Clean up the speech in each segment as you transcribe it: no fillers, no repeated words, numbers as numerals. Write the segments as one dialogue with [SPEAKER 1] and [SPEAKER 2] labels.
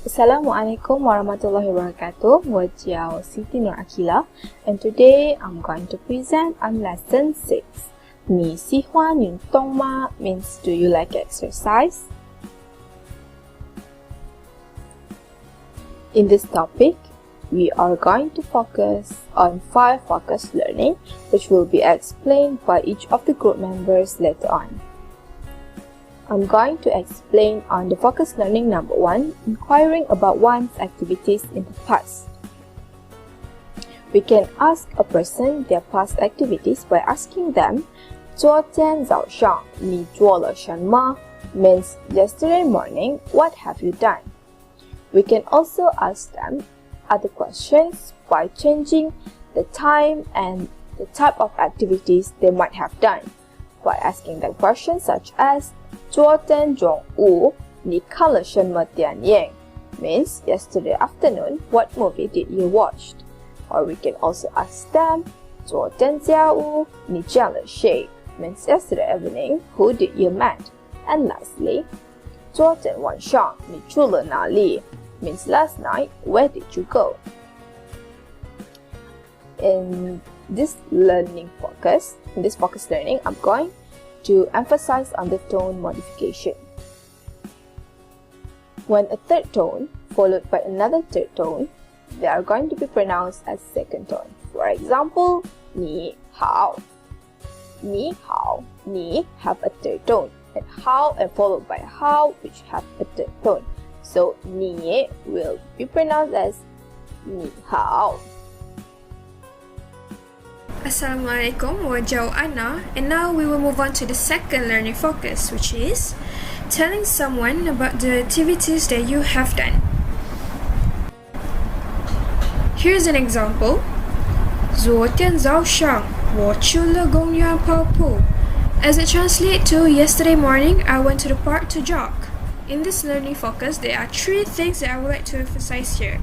[SPEAKER 1] Assalamualaikum warahmatullahi wabarakatuh. 我叫 Siti Nur Akila, and today I'm going to present on lesson 6. 你喜欢运动吗 means do you like exercise? In this topic, we are going to focus on 5 focus learning, which will be explained by each of the group members later on. I'm going to explain on the focus learning number 1, inquiring about one's activities in the past. We can ask a person their past activities by asking them, 昨天早上你做了什么 means yesterday morning, what have you done? We can also ask them other questions by changing the time and the type of activities they might have done, by asking them questions such as 昨天中午你看了什么电影 means yesterday afternoon, what movie did you watch? Or we can also ask them 昨天下午你见了谁 means yesterday evening, who did you met? And lastly, 昨天晚上你去了哪里 means last night, where did you go? In this focus learning, I'm going to emphasize on the tone modification. When a third tone followed by another third tone, they are going to be pronounced as second tone. For example, 你好 ni hao, ni have a third tone, and hao and followed by hao, which have a third tone. So ni will be pronounced as ni hao.
[SPEAKER 2] Assalamualaikum, wajau Ana, and now we will move on to the second learning focus, which is telling someone about the activities that you have done. Here's an example. 昨天早上我去了公园跑步 As it translates to yesterday morning, I went to the park to jog. In this learning focus, there are 3 things that I would like to emphasize here.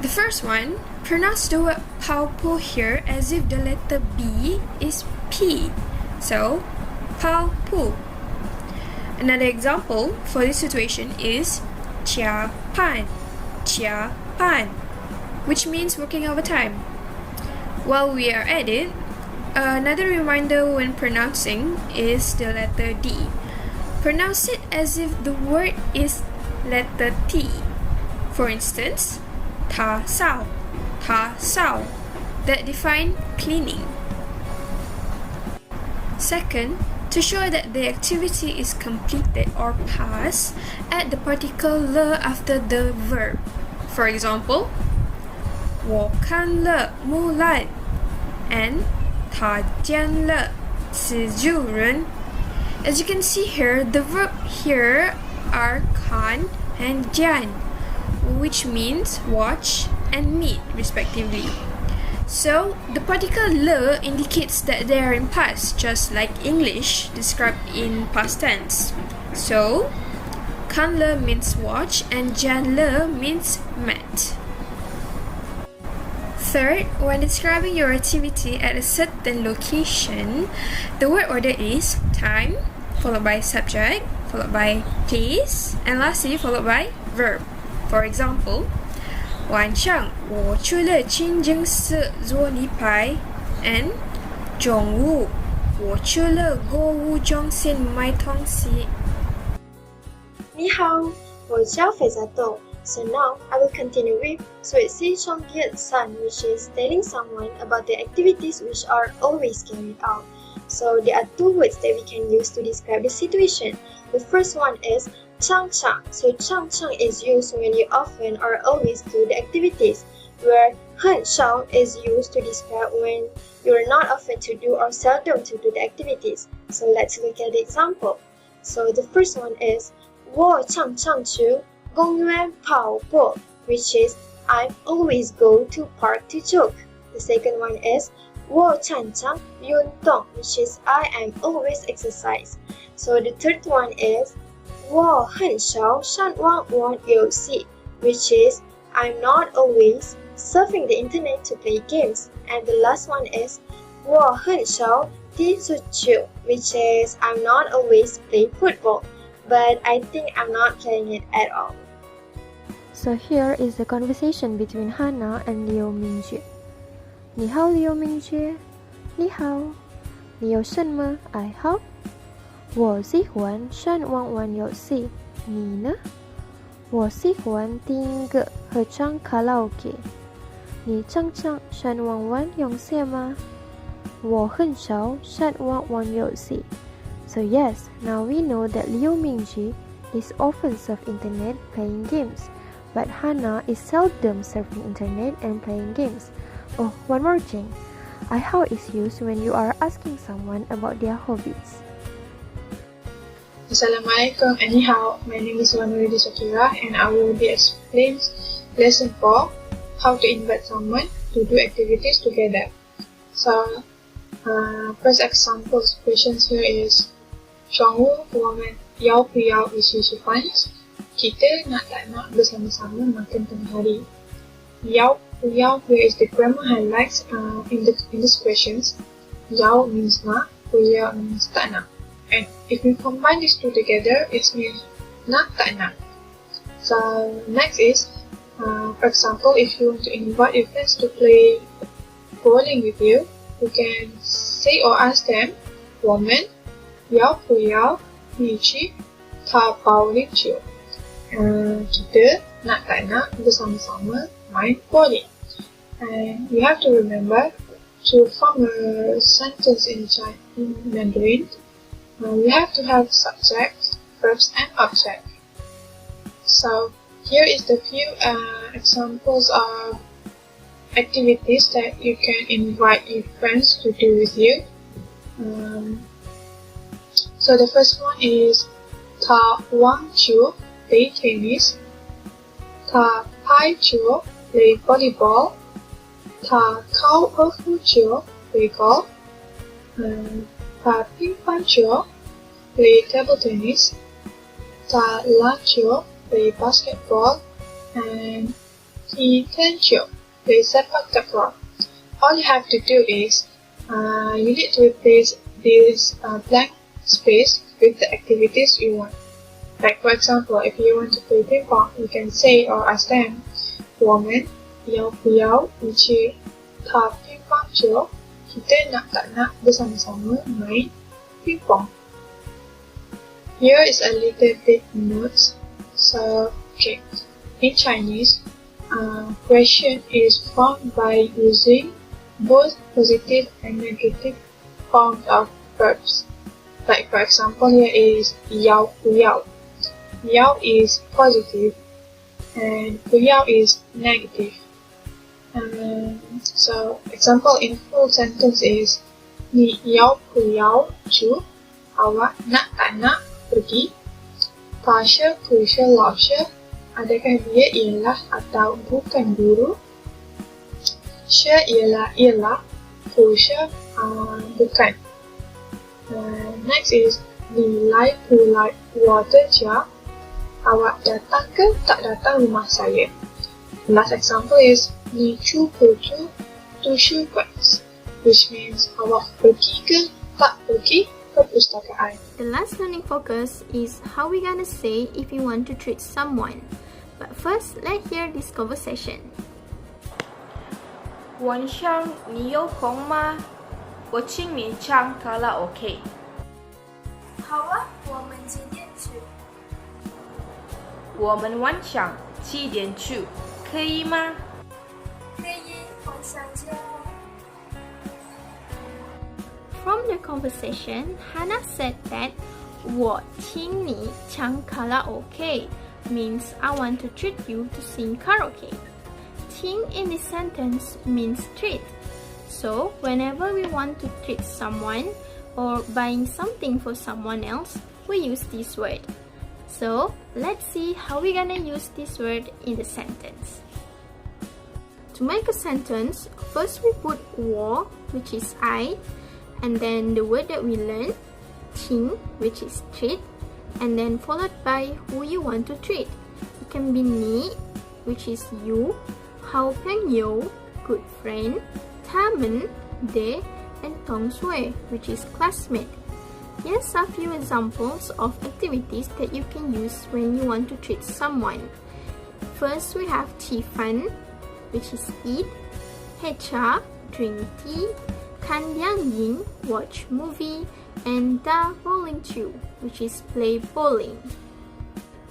[SPEAKER 2] The first one, pronounce the word 跑步 here as if the letter B is P. So, 跑步. Another example for this situation is 加班, which means working overtime. While we are at it, another reminder when pronouncing is the letter D. Pronounce it as if the word is letter T. For instance, 打扫, that define cleaning. Second, to show that the activity is completed or passed, add the particle 了 after the verb. For example, 我看了木兰 and 他见了蜘蛛人. As you can see here, the verb here are 看 and 见, which means watch and meet respectively. So, the particle 了 indicates that they are in past, just like English described in past tense. So, 看了 means watch and 见了 means met. Third, when describing your activity at a certain location, the word order is time, followed by subject, followed by place, and lastly followed by verb. For example, 晚上我去了清真寺做礼拜 and 中午我去了购物中心买东西。
[SPEAKER 3] 你好，我叫肥仔豆。So now I will continue with 水西冲电san, which is telling someone about the activities which are always carried out. So there are 2 words that we can use to describe the situation. The first one is 常常. So 常常 is used when you often or always do the activities, where 很少 is used to describe when you are not often to do or seldom to do the activities. So let's look at the example. So the first one is 我常常去公园跑步, which is I always go to park to jog. The second one is 我常常运动, which is I am always exercise. So the third one is 我很少上网玩游戏, which is I'm not always surfing the internet to play games. And the last one is 我很少踢足球, which is I'm not always play football. but I think I'm not playing it at all.
[SPEAKER 4] So here is the conversation between Hannah and Liu Mingjie. 你好，刘明觉。你好，你有什么爱好？我喜欢上网玩游戏。你呢？我喜欢听歌和唱卡拉 OK。你常常上网玩游戏吗？我很少上网玩游戏。So yes, now we know that Liu Mingjie is often surf internet playing games, but Hannah is seldom surfing internet and playing games. Oh, one more thing. I how is used when you are asking someone about their hobbies.
[SPEAKER 5] Assalamualaikum and ni hao. My name is Wanuridi Shakira and I will be explaining lesson 4, how to invite someone to do activities together. So, first example questions here is 中午我们要不要一起吃饭? Kita nak tak nak bersama-sama makan tengah hari? 要不要 here is the grammar highlights in this questions. 要 means nak, 不要 means tak nak. And if we combine these two together, it means nak tak nak. So next is, for example, if you want to invite your friends to play bowling with you, you can say or ask them, 我们要不要一起打保龄球? Kita nak tak nak bersama-sama main bowling. And you have to remember to form a sentence in Mandarin. We have to have subject, verbs, and object. So here is the few examples of activities that you can invite your friends to do with you. So the first one is 打网球 play tennis, 打排球 play volleyball, 打高尔夫球 play golf, 打乒乓球 play table tennis, 打篮球 play basketball, and 踢天球 play sepak takraw. All you have to do is you need to replace this blank space with the activities you want. Like for example, if you want to play ping pong, you can say or ask them, 我们要不要一起打乒乓球? Kita nak tak nak bersama-sama main ping pong. Here is a little bit notes. So, okay, in Chinese, question is formed by using both positive and negative forms of verbs. Like for example, here is 要不要. 要 is positive and 不要 is negative. So example in full sentence is 你要不要去? Awak nak tak nak pergi? 他是不是老师? Adakah dia ialah atau bukan guru? 是 ialah, 不是 bukan. Next is 你来不来我的家? Awak datang ke tak datang rumah saya? Last example is 你去不去图书馆? Which means awak pergi ke tak pergi ke perpustakaan.
[SPEAKER 2] The last learning focus is how we gonna say if you want to treat someone. But first, let's hear this conversation.
[SPEAKER 1] 晚上你有空吗？我请你唱卡拉 OK。
[SPEAKER 3] 好啊，我们几点去？
[SPEAKER 1] 我们晚上7点去，可以吗？
[SPEAKER 3] 可以，晚上见。
[SPEAKER 2] From the conversation, Hannah said that 我请你唱卡拉 OK means I want to treat you to sing karaoke. 请 in this sentence means treat. So, whenever we want to treat someone or buying something for someone else, we use this word. So, let's see how we're gonna use this word in the sentence. To make a sentence, first we put 我, which is I, and then the word that we learned, 请, which is treat, and then followed by who you want to treat. It can be 你, which is you, 好朋友, good friend, 他们, they, and 同学, which is classmate.
[SPEAKER 6] Here's a few examples of activities that you can use when you want to treat someone. First, we have tea fun, which is eat, hecha, drink tea, kan yang yin, watch movie, and da bowling too, which is play bowling.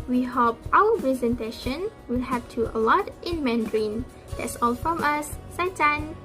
[SPEAKER 6] We hope our presentation will help you a lot in Mandarin. That's all from us. 再见!